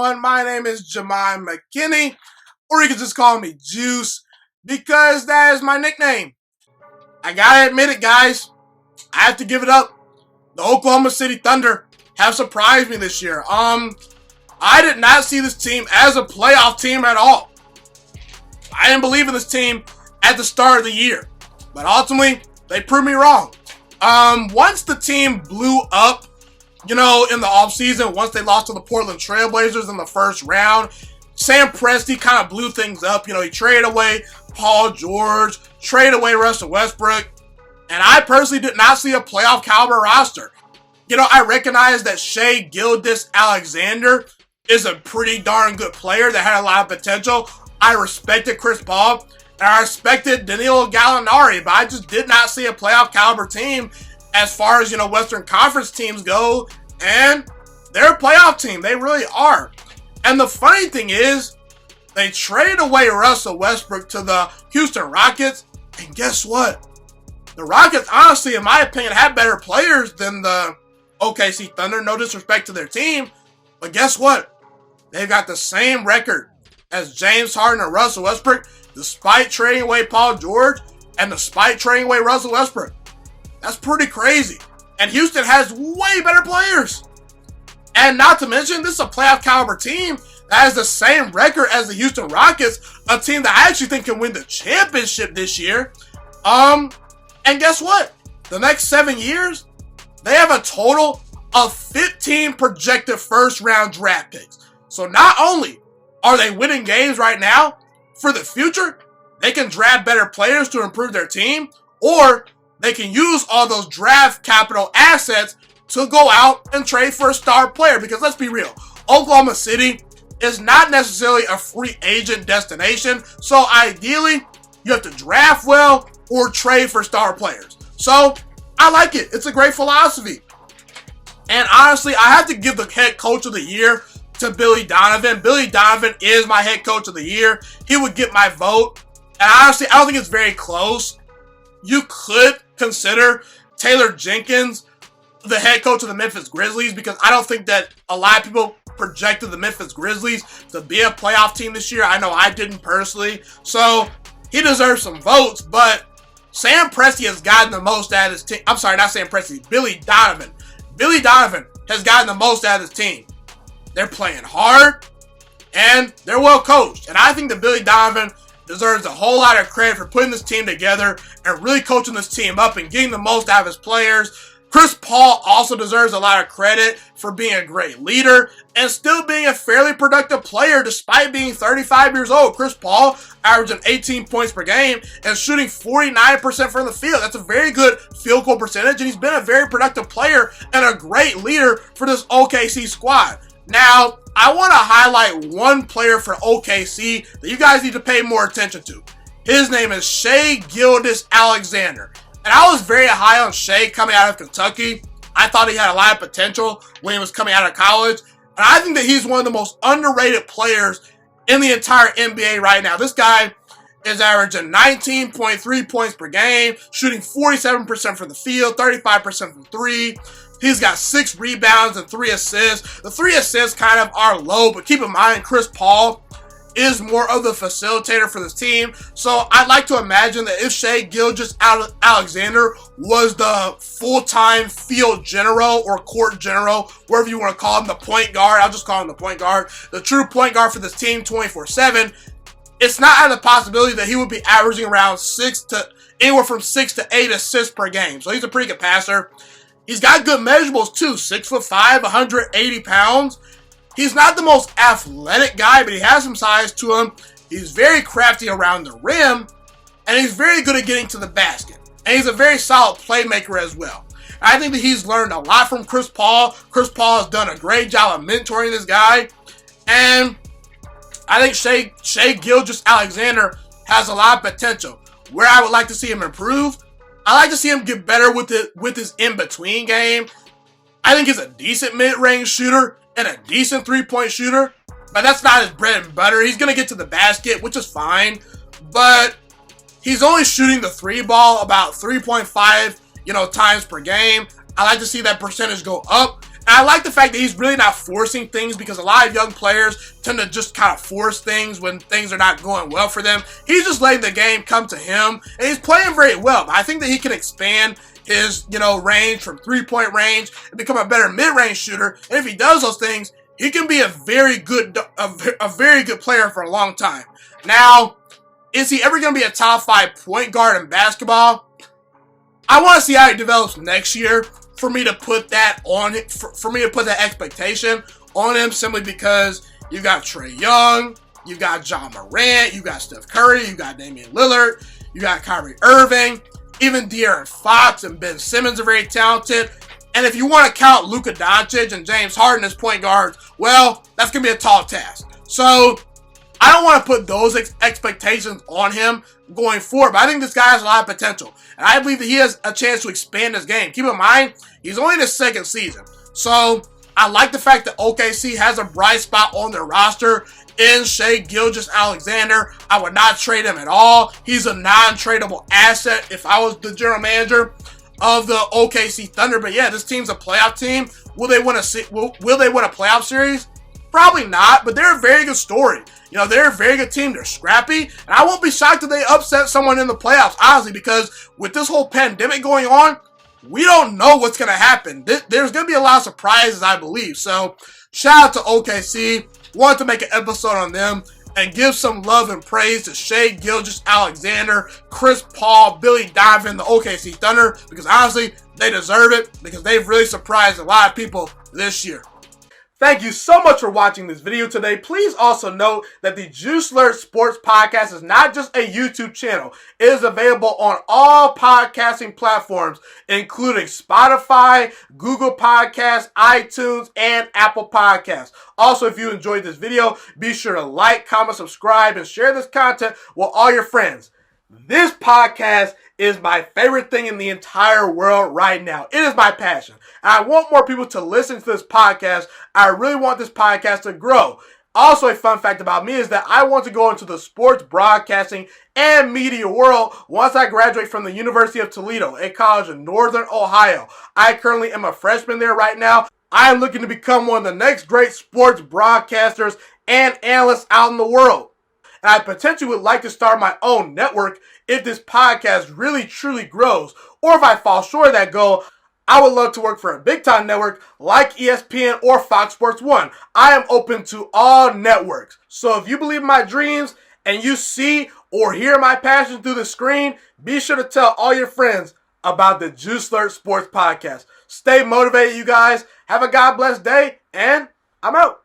everyone. My name is Jemai McKinney, or you can just call me Juice, because that is my nickname. I gotta admit it, guys. I have to give it up. The Oklahoma City Thunder have surprised me this year. I did not see this team as a playoff team at all. I didn't believe in this team at the start of the year, but ultimately, they proved me wrong. Once the team blew up, in the offseason, once they lost to the Portland Trailblazers in the first round, Sam Presti kind of blew things up. He traded away Paul George, traded away Russell Westbrook, and I personally did not see a playoff caliber roster. I recognize that Shai Gilgeous-Alexander is a pretty darn good player that had a lot of potential. I respected Chris Paul, and I respected Danilo Gallinari, but I just did not see a playoff caliber team as far as, Western Conference teams go, and they're a playoff team. They really are. And the funny thing is, they traded away Russell Westbrook to the Houston Rockets, and guess what? The Rockets, honestly, in my opinion, have better players than the OKC Thunder. No disrespect to their team, but guess what? They've got the same record as James Harden and Russell Westbrook, despite trading away Paul George and despite trading away Russell Westbrook. That's pretty crazy. And Houston has way better players. And not to mention, this is a playoff caliber team that has the same record as the Houston Rockets, a team that I actually think can win the championship this year. And guess what? The next 7 years, they have a total of 15 projected first-round draft picks. So not only are they winning games right now, for the future, they can draft better players to improve their team, or they can use all those draft capital assets to go out and trade for a star player. Because let's be real, Oklahoma City is not necessarily a free agent destination. So ideally, you have to draft well or trade for star players. So I like it. It's a great philosophy. And honestly, I have to give the head coach of the year to Billy Donovan. Billy Donovan is my head coach of the year. He would get my vote. And honestly, I don't think it's very close. You could consider Taylor Jenkins the head coach of the Memphis Grizzlies, because I don't think that a lot of people projected the Memphis Grizzlies to be a playoff team this year. I know I didn't personally. So he deserves some votes, but Sam Presti has gotten the most out of his team. I'm sorry, not Sam Presti, Billy Donovan. Billy Donovan has gotten the most out of his team. They're playing hard, and they're well coached. And I think that Billy Donovan deserves a whole lot of credit for putting this team together and really coaching this team up and getting the most out of his players. Chris Paul also deserves a lot of credit for being a great leader and still being a fairly productive player despite being 35 years old. Chris Paul averaging 18 points per game and shooting 49% from the field. That's a very good field goal percentage, and he's been a very productive player and a great leader for this OKC squad. Now, I want to highlight one player for OKC that you guys need to pay more attention to. His name is Shai Gilgeous-Alexander. And I was very high on Shai coming out of Kentucky. I thought he had a lot of potential when he was coming out of college. And I think that he's one of the most underrated players in the entire NBA right now. This guy is averaging 19.3 points per game, shooting 47% from the field, 35% from three. He's got 6 rebounds and 3 assists. The 3 assists kind of are low, but keep in mind, Chris Paul is more of the facilitator for this team. So I'd like to imagine that if Shai Gilgeous-Alexander was the full-time field general or court general, wherever you want to call him, the point guard, I'll just call him the point guard, the true point guard for this team 24/7, it's not out of the possibility that he would be averaging around anywhere from 6 to 8 assists per game. So he's a pretty good passer. He's got good measurables too, 6'5", 180 pounds. He's not the most athletic guy, but he has some size to him. He's very crafty around the rim, and he's very good at getting to the basket. And he's a very solid playmaker as well. And I think that he's learned a lot from Chris Paul. Chris Paul has done a great job of mentoring this guy. And I think Shai Gilgeous-Alexander has a lot of potential. Where I would like to see him improve, I like to see him get better with his in-between game. I think he's a decent mid-range shooter and a decent three-point shooter, but that's not his bread and butter. He's going to get to the basket, which is fine, but he's only shooting the 3 ball about 3.5, times per game. I like to see that percentage go up, And I like the fact that he's really not forcing things, because a lot of young players tend to just kind of force things when things are not going well for them. He's just letting the game come to him, and he's playing very well. But I think that he can expand his, range from three-point range and become a better mid-range shooter. And if he does those things, he can be a very good player for a long time. Now, is he ever going to be a top 5 point guard in basketball? I want to see how he develops next year for me to put that on it, for me to put that expectation on him, simply because you got Trae Young, you got John Morant, you got Steph Curry, you got Damian Lillard, you got Kyrie Irving, even De'Aaron Fox and Ben Simmons are very talented. And if you want to count Luka Doncic and James Harden as point guards, well, that's going to be a tall task. So I don't want to put those expectations on him going forward, but I think this guy has a lot of potential. And I believe that he has a chance to expand his game. Keep in mind, he's only in his second season. So I like the fact that OKC has a bright spot on their roster in Shai Gilgeous-Alexander. I would not trade him at all. He's a non-tradable asset if I was the general manager of the OKC Thunder. But yeah, this team's a playoff team. Will they win a playoff series? Probably not, but they're a very good story. They're a very good team. They're scrappy, and I won't be shocked if they upset someone in the playoffs, honestly, because with this whole pandemic going on, we don't know what's going to happen. There's going to be a lot of surprises, I believe. So, shout out to OKC. Wanted to make an episode on them and give some love and praise to Shai Gilgeous-Alexander, Chris Paul, Billy Donovan, the OKC Thunder, because honestly, they deserve it, because they've really surprised a lot of people this year. Thank you so much for watching this video today. Please also note that the juiciest Sports Podcast is not just a YouTube channel. It is available on all podcasting platforms, including Spotify, Google Podcasts, iTunes, and Apple Podcasts. Also, if you enjoyed this video, be sure to like, comment, subscribe, and share this content with all your friends. This podcast is my favorite thing in the entire world right now. It is my passion. And I want more people to listen to this podcast. I really want this podcast to grow. Also, a fun fact about me is that I want to go into the sports broadcasting and media world once I graduate from the University of Toledo, a college in Northern Ohio. I currently am a freshman there right now. I am looking to become one of the next great sports broadcasters and analysts out in the world. And I potentially would like to start my own network if this podcast really truly grows. Or if I fall short of that goal, I would love to work for a big-time network like ESPN or Fox Sports 1. I am open to all networks. So if you believe in my dreams and you see or hear my passion through the screen, be sure to tell all your friends about the juiciest Sports Podcast. Stay motivated, you guys. Have a God bless day, and I'm out.